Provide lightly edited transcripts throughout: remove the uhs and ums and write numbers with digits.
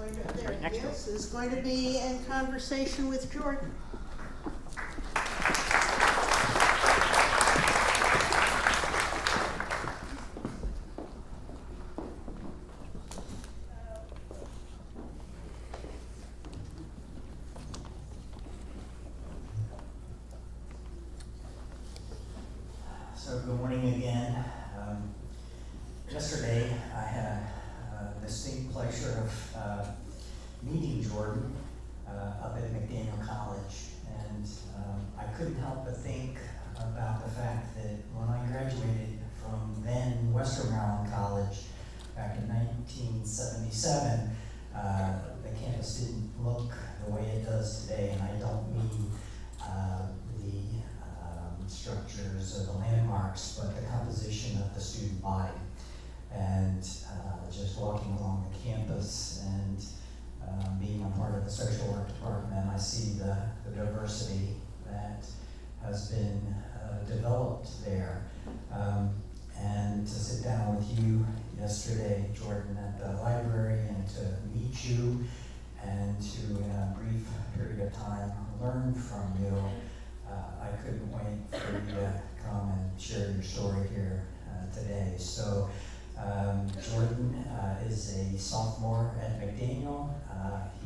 Is going to be in conversation with Jordan. So good morning again. Yesterday I had the distinct pleasure of meeting Jordan up at McDaniel College, and I couldn't help but think about the fact that when I graduated from then Western Maryland College back in 1977, the campus didn't look the way it does today, and I don't mean the structures or the landmarks, but the composition of the student body. And just walking along the campus and being a part of the social work department, I see the diversity that has been developed there. And to sit down with you yesterday, Jordan, at the library, and to meet you and to, in a brief period of time, learn from you, I couldn't wait for you to come and share your story here today. So Jordan is a sophomore at McDaniel.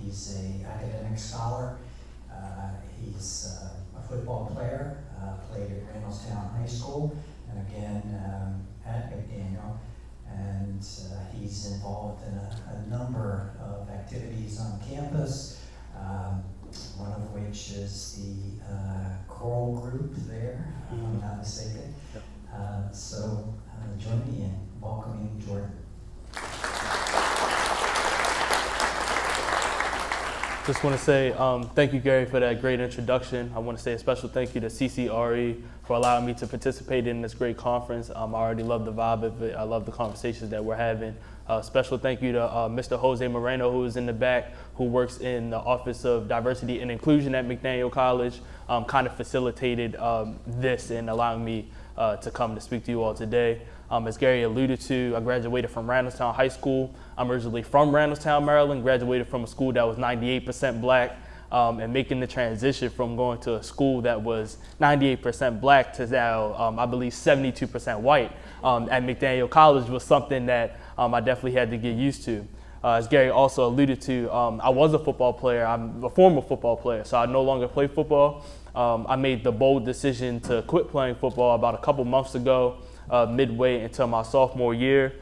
He's an academic scholar. He's a football player, played at Randallstown High School, and again at McDaniel. And he's involved in a number of activities on campus, one of which is the choral group there, if I'm not mistaken. So join me in welcoming Jordan. Just want to say thank you, Gary, for that great introduction. I want to say a special thank you to CCRE for allowing me to participate in this great conference. I already love the vibe of it. I love the conversations that we're having. Special thank you to Mr. Jose Moreno, who is in the back, who works in the Office of Diversity and Inclusion at McDaniel College, kind of facilitated this and allowing me to come to speak to you all today. As Gary alluded to, I graduated from Randallstown High School. I'm originally from Randallstown, Maryland, graduated from a school that was 98% black, and making the transition from going to a school that was 98% black to now, I believe, 72% white at McDaniel College was something that I definitely had to get used to. As Gary also alluded to, I was a football player. I'm a former football player, so I no longer play football. I made the bold decision to quit playing football about a couple months ago, midway into my sophomore year.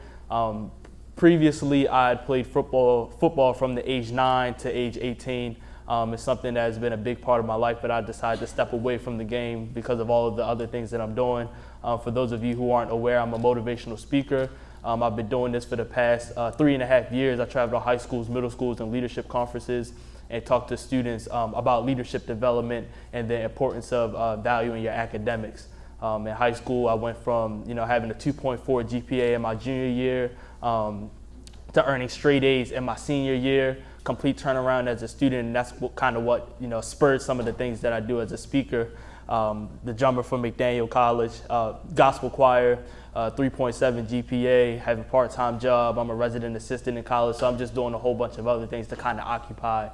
Previously, I had played football from the age 9 to age 18. It's something that has been a big part of my life, but I decided to step away from the game because of all of the other things that I'm doing. For those of you who aren't aware, I'm a motivational speaker. I've been doing this for the past 3.5 years. I travel to high schools, middle schools, and leadership conferences and talk to students about leadership development and the importance of valuing your academics. In high school, I went from having a 2.4 GPA in my junior year to earning straight A's in my senior year. Complete turnaround as a student, and that's what spurred some of the things that I do as a speaker. The drummer for McDaniel College, gospel choir, 3.7 GPA, have a part-time job. I'm a resident assistant in college, so I'm just doing a whole bunch of other things to kind of occupy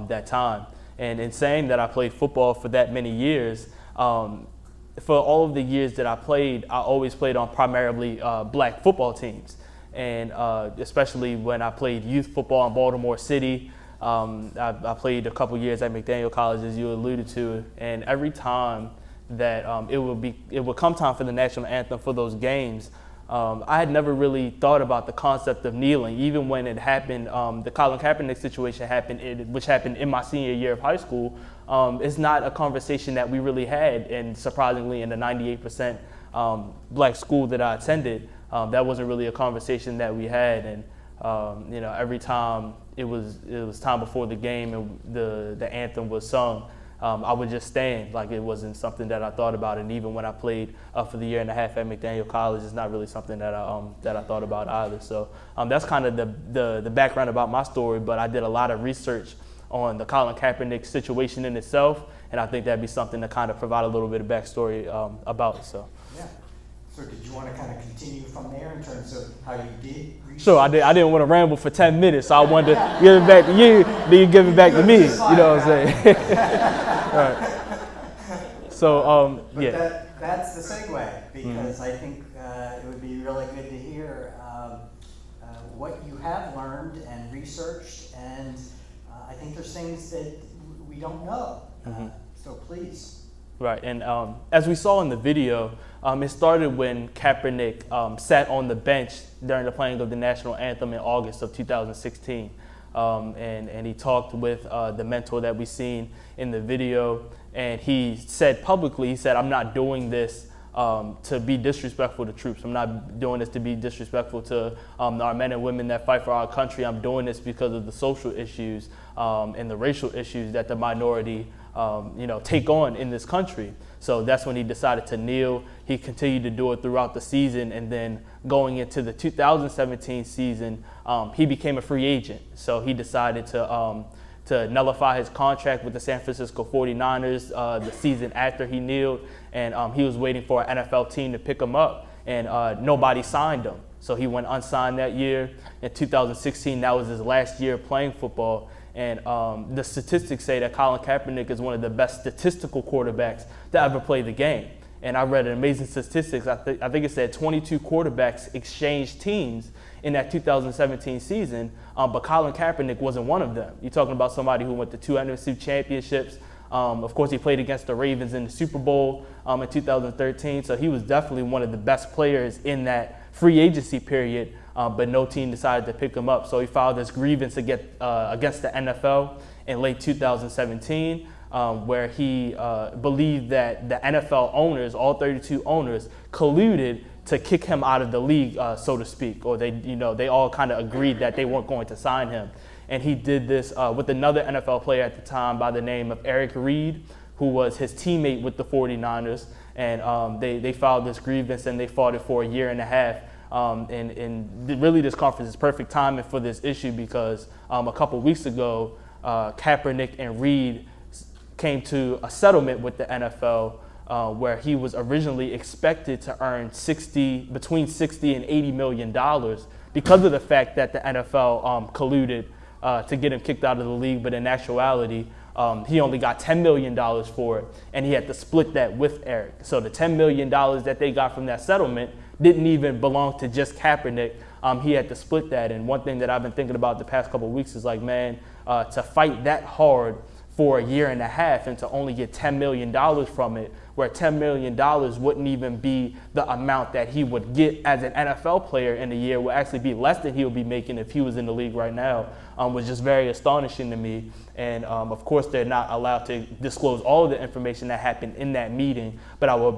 that time. And in saying that I played football for that many years, for all of the years that I played, I always played on primarily black football teams. And especially when I played youth football in Baltimore City, I played a couple years at McDaniel College, as you alluded to, and every time that it would come time for the national anthem for those games, I had never really thought about the concept of kneeling. Even when it happened, the Colin Kaepernick situation happened, which happened in my senior year of high school. It's not a conversation that we really had, and surprisingly, in the 98% black school that I attended, that wasn't really a conversation that we had. And every time it was time before the game and the anthem was sung, I would just stand, like it wasn't something that I thought about. And even when I played for the year and a half at McDaniel College, it's not really something that I thought about either. So that's kind of the background about my story. But I did a lot of research on the Colin Kaepernick situation in itself, and I think that'd be something to kind of provide a little bit of backstory about. So. Yeah. So did you want to kind of continue from there in terms of how you did research? Sure, I didn't want to ramble for 10 minutes, so I wanted to give it back to you, then you give it back to me. You know what I'm saying? All right. So, But yeah. that's the segue, because I think it would be really good to hear what you have learned and researched, and I think there's things that we don't know. So please. Right, and as we saw in the video, it started when Kaepernick sat on the bench during the playing of the national anthem in August of 2016. And he talked with the mentor that we seen in the video, and he said publicly, he said, "I'm not doing this to be disrespectful to troops. I'm not doing this to be disrespectful to our men and women that fight for our country. I'm doing this because of the social issues and the racial issues that the minority take on in this country." So that's when he decided to kneel. He continued to do it throughout the season, and then going into the 2017 season, he became a free agent. So he decided to nullify his contract with the San Francisco 49ers the season after he kneeled, and he was waiting for an NFL team to pick him up, and nobody signed him. So he went unsigned that year. In 2016, that was his last year playing football. And the statistics say that Colin Kaepernick is one of the best statistical quarterbacks to ever play the game. And I read an amazing statistics. I think it said 22 quarterbacks exchanged teams in that 2017 season, but Colin Kaepernick wasn't one of them. You're talking about somebody who went to 2 NFC championships. Of course, he played against the Ravens in the Super Bowl in 2013, so he was definitely one of the best players in that free agency period, but no team decided to pick him up. So he filed this grievance against the NFL in late 2017, where he believed that the NFL owners, all 32 owners, colluded to kick him out of the league, so to speak, or they all kind of agreed that they weren't going to sign him. And he did this with another NFL player at the time by the name of Eric Reed, who was his teammate with the 49ers. And they filed this grievance, and they fought it for a year and a half. And really this conference is perfect timing for this issue, because a couple weeks ago, Kaepernick and Reed came to a settlement with the NFL where he was originally expected to earn between $60 and $80 million because of the fact that the NFL colluded to get him kicked out of the league. But in actuality, he only got $10 million for it, and he had to split that with Eric. So the $10 million that they got from that settlement didn't even belong to just Kaepernick. He had to split that. And one thing that I've been thinking about the past couple of weeks is like, man, to fight that hard for a year and a half and to only get $10 million from it, where $10 million wouldn't even be the amount that he would get as an NFL player in a year, would actually be less than he would be making if he was in the league right now, was just very astonishing to me. And of course, they're not allowed to disclose all of the information that happened in that meeting, but I would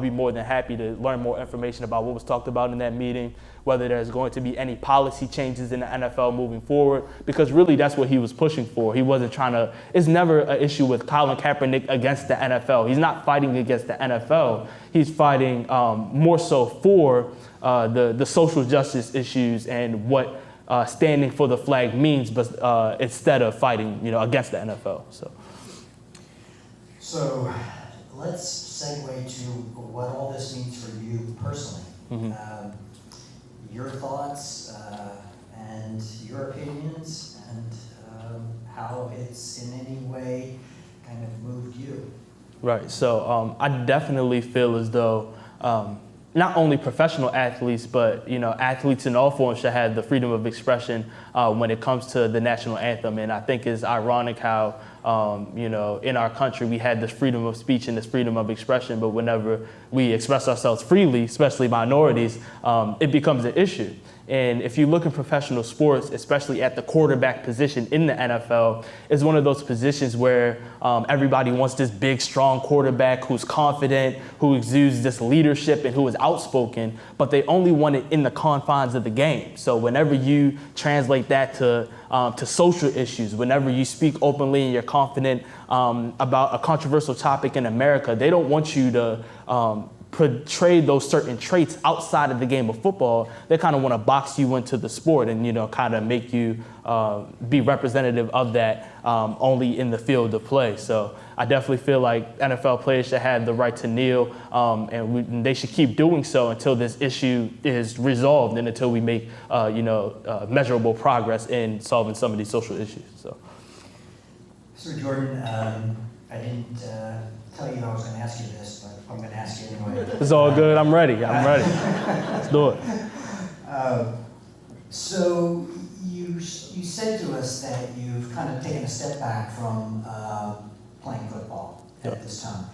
be more than happy to learn more information about what was talked about in that meeting, whether there's going to be any policy changes in the NFL moving forward, because really that's what he was pushing for. He wasn't trying to, it's never an issue with Colin Kaepernick against the NFL. He's not fighting against the NFL. He's fighting more so for the social justice issues and what standing for the flag means, but instead of fighting, against the NFL. So let's segue to what all this means for you personally. Mm-hmm. Your thoughts and your opinions, and how it's in any way kind of moved you. Right. So I definitely feel as though not only professional athletes, but athletes in all forms should have the freedom of expression when it comes to the national anthem. And I think it's ironic how in our country we had this freedom of speech and this freedom of expression, but whenever we express ourselves freely, especially minorities, it becomes an issue. And if you look in professional sports, especially at the quarterback position in the NFL, it's one of those positions where everybody wants this big, strong quarterback who's confident, who exudes this leadership and who is outspoken, but they only want it in the confines of the game. So whenever you translate that to social issues, whenever you speak openly and you're confident about a controversial topic in America, they don't want you to portray those certain traits outside of the game of football, they kind of want to box you into the sport and, kind of make you be representative of that only in the field of play. So I definitely feel like NFL players should have the right to kneel, and they should keep doing so until this issue is resolved and until we make, measurable progress in solving some of these social issues. So Jordan, I didn't tell you I was going to ask you this, but I'm going to ask you anyway. It's all good. I'm ready. Let's do it. So you said to us that you've kind of taken a step back from playing football at this time.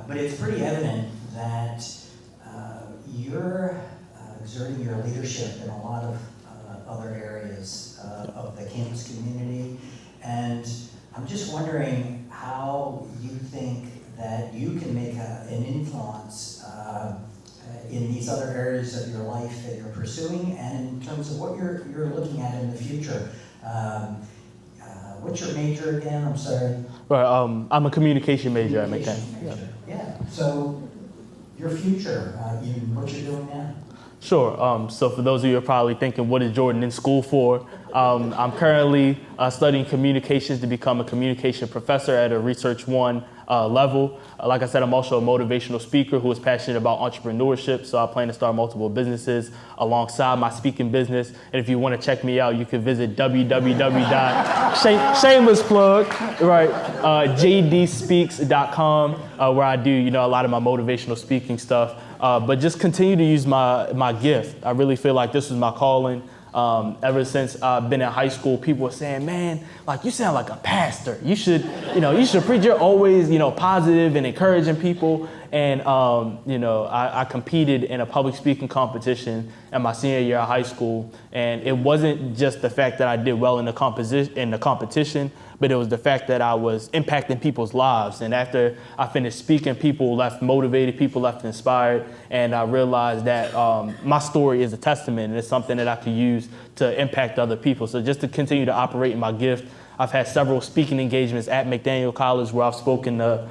But it's pretty evident that you're exerting your leadership in a lot of other areas of the campus community. And I'm just wondering how you think that you can make an influence in these other areas of your life that you're pursuing, and in terms of what you're looking at in the future. What's your major again? I'm sorry. Right, I'm a communication major at McDaniel. Yeah. So your future, what you're doing now? Sure. So for those of you who are probably thinking, what is Jordan in school for? I'm currently studying communications to become a communication professor at a Research 1 level. Like I said, I'm also a motivational speaker who is passionate about entrepreneurship. So I plan to start multiple businesses alongside my speaking business. And if you want to check me out, you can visit shameless plug, right, jdspeaks.com, where I do, a lot of my motivational speaking stuff. But just continue to use my gift. I really feel like this was my calling. Ever since I've been in high school, people were saying, man, like you sound like a pastor. You should preach. You're always, positive and encouraging people. And, I competed in a public speaking competition in my senior year of high school. And it wasn't just the fact that I did well in the competition, but it was the fact that I was impacting people's lives. And after I finished speaking, people left motivated, people left inspired. And I realized that my story is a testament, and it's something that I could use to impact other people. So just to continue to operate in my gift, I've had several speaking engagements at McDaniel College where I've spoken to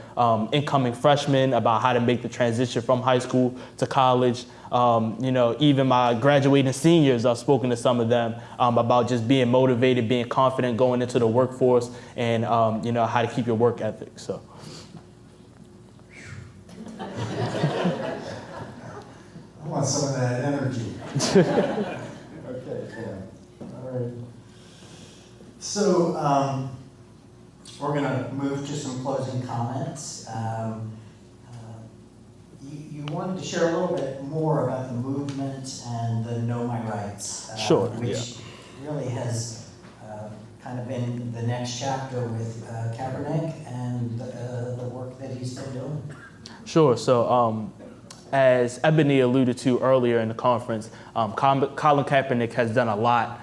incoming freshmen about how to make the transition from high school to college. Even my graduating seniors, I've spoken to some of them about just being motivated, being confident going into the workforce, and how to keep your work ethic. So. I want some of that energy. Okay, yeah. All right. So we're going to move to some closing comments. You wanted to share a little bit more about the movement and the Know My Rights, Sure, which really has kind of been the next chapter with Kaepernick and the work that he's been doing. Sure. So as Ebony alluded to earlier in the conference, Colin Kaepernick has done a lot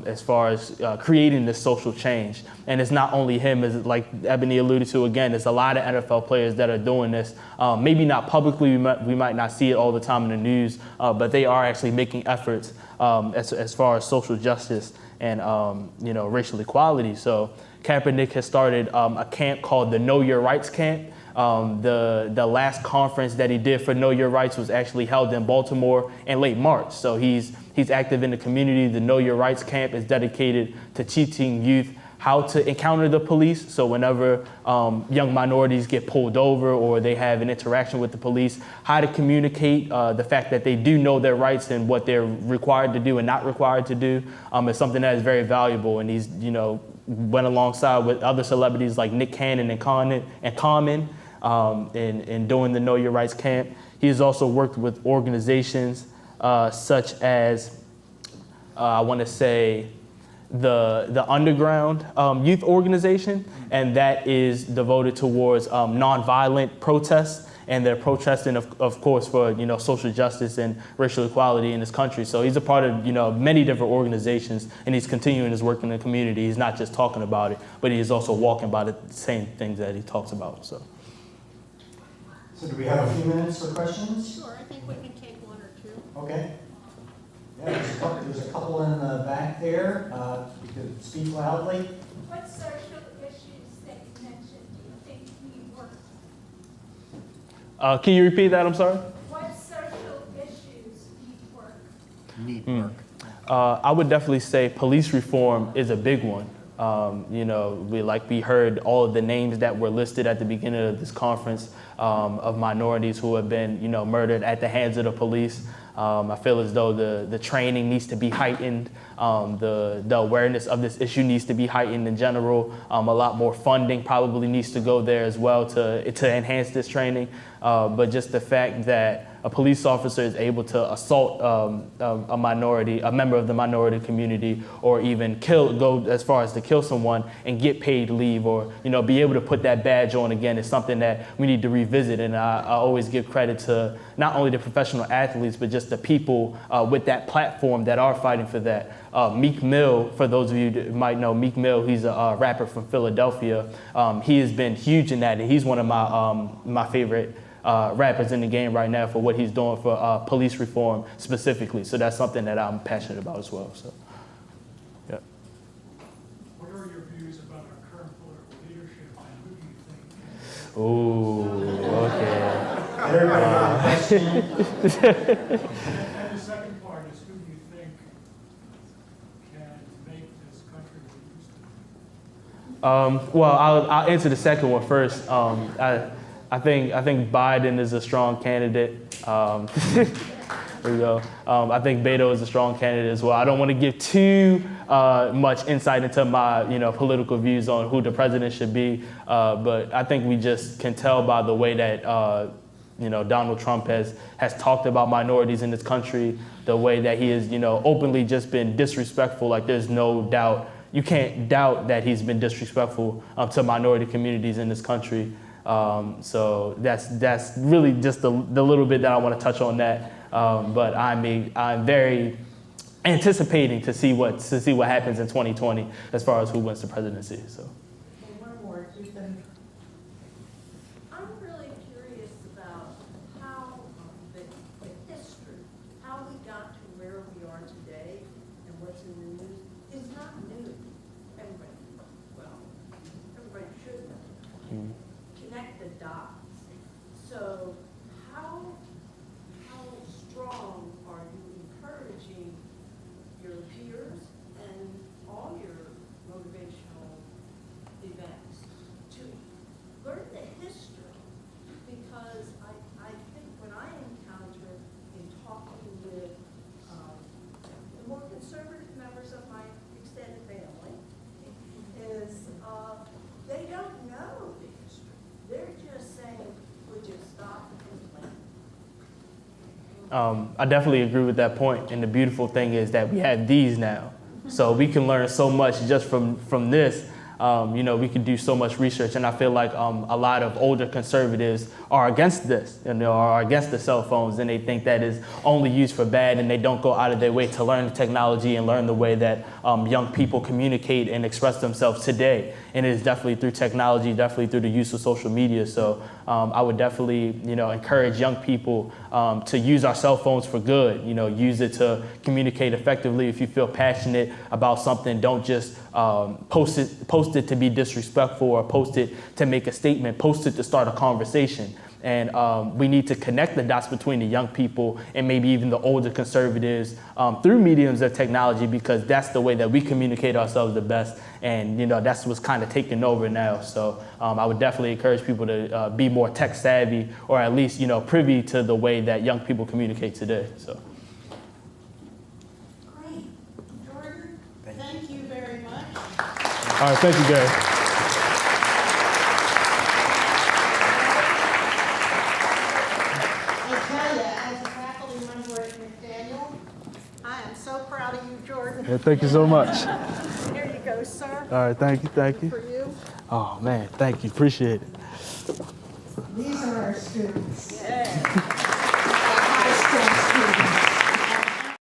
as far as creating this social change. And it's not only him, as like Ebony alluded to again, there's a lot of NFL players that are doing this. Maybe not publicly, we might not see it all the time in the news, but they are actually making efforts as far as social justice and racial equality. So Kaepernick has started a camp called the Know Your Rights camp. The last conference that he did for Know Your Rights was actually held in Baltimore in late March. So he's active in the community. The Know Your Rights camp is dedicated to teaching youth how to encounter the police. So whenever young minorities get pulled over or they have an interaction with the police, how to communicate the fact that they do know their rights and what they're required to do and not required to do is something that is very valuable. And he's, went alongside with other celebrities like Nick Cannon and Common in doing the Know Your Rights camp. He has also worked with organizations such as, I want to say, the Underground Youth Organization, and that is devoted towards nonviolent protests. And they're protesting, of course, for social justice and racial equality in this country. So he's a part of many different organizations, and he's continuing his work in the community. He's not just talking about it, but he's also walking by the same things that he talks about. So do we have a few minutes for questions? Sure, I think we can take one or two. Okay. Yeah, there's a couple in the back there. You could speak loudly. What social issues that you mentioned do you think need work? Can you repeat that? I'm sorry. What social issues need work? Need work. I would definitely say police reform is a big one. We heard all of the names that were listed at the beginning of this conference of minorities who have been, murdered at the hands of the police. I feel as though the training needs to be heightened. The awareness of this issue needs to be heightened in general. A lot more funding probably needs to go there as well to enhance this training. But just the fact that a police officer is able to assault a member of the minority community, or even go as far as to kill someone and get paid leave, or be able to put that badge on again, is something that we need to revisit. And I always give credit to not only the professional athletes, but just the people with that platform that are fighting for that. Meek Mill, for those of you that might know Meek Mill, he's a rapper from Philadelphia. He has been huge in that, and he's one of my favorite rappers in the game right now for what he's doing for police reform specifically. So that's something that I'm passionate about as well. So, yeah. What are your views about our current political leadership, and who do you think? Ooh, okay. Everybody got a question? And the second part is, who do you think can make this country what it used to be? Well, I'll answer the second one first. I think Biden is a strong candidate. There we go. I think Beto is a strong candidate as well. I don't want to give too much insight into my political views on who the president should be, but I think we just can tell by the way that Donald Trump has talked about minorities in this country, the way that he has openly just been disrespectful. Like, there's no doubt. You can't doubt that he's been disrespectful to minority communities in this country. So that's really just the little bit that I want to touch on that. But I'm very anticipating to see what happens in 2020 as far as who wins the presidency. So. And one more, Ethan. I'm really curious about how the history, how we got to where we are today and what's in the news is not new. Everybody should know. Connect the dots. So how strong are you encouraging your peers and all your motivational events to learn the history? Because I think when I encounter in talking with the more conservative members of my extended family is they don't know the history. They're just saying, would you stop complaining? I definitely agree with that point. And the beautiful thing is that we have these now. So we can learn so much just from this. We can do so much research. And I feel like a lot of older conservatives are against this, are against the cell phones, and they think that is only used for bad, and they don't go out of their way to learn the technology and learn the way that young people communicate and express themselves today. And it is definitely through technology, definitely through the use of social media. So I would definitely, encourage young people to use our cell phones for good. Use it to communicate effectively. If you feel passionate about something, don't just post it to be disrespectful, or post it to make a statement. Post it to start a conversation. And we need to connect the dots between the young people and maybe even the older conservatives through mediums of technology, because that's the way that we communicate ourselves the best. And, that's what's kind of taking over now. So I would definitely encourage people to be more tech savvy, or at least, privy to the way that young people communicate today. So. Great. Jordan, thank you very much. All right. Thank you, Gary. I tell you, as a faculty member at McDaniel, I am so proud of you, Jordan. Yeah, thank you so much. Here you go, sir. All right. Thank you. For you. Oh, man. Thank you. Appreciate it. These are our students. Yeah.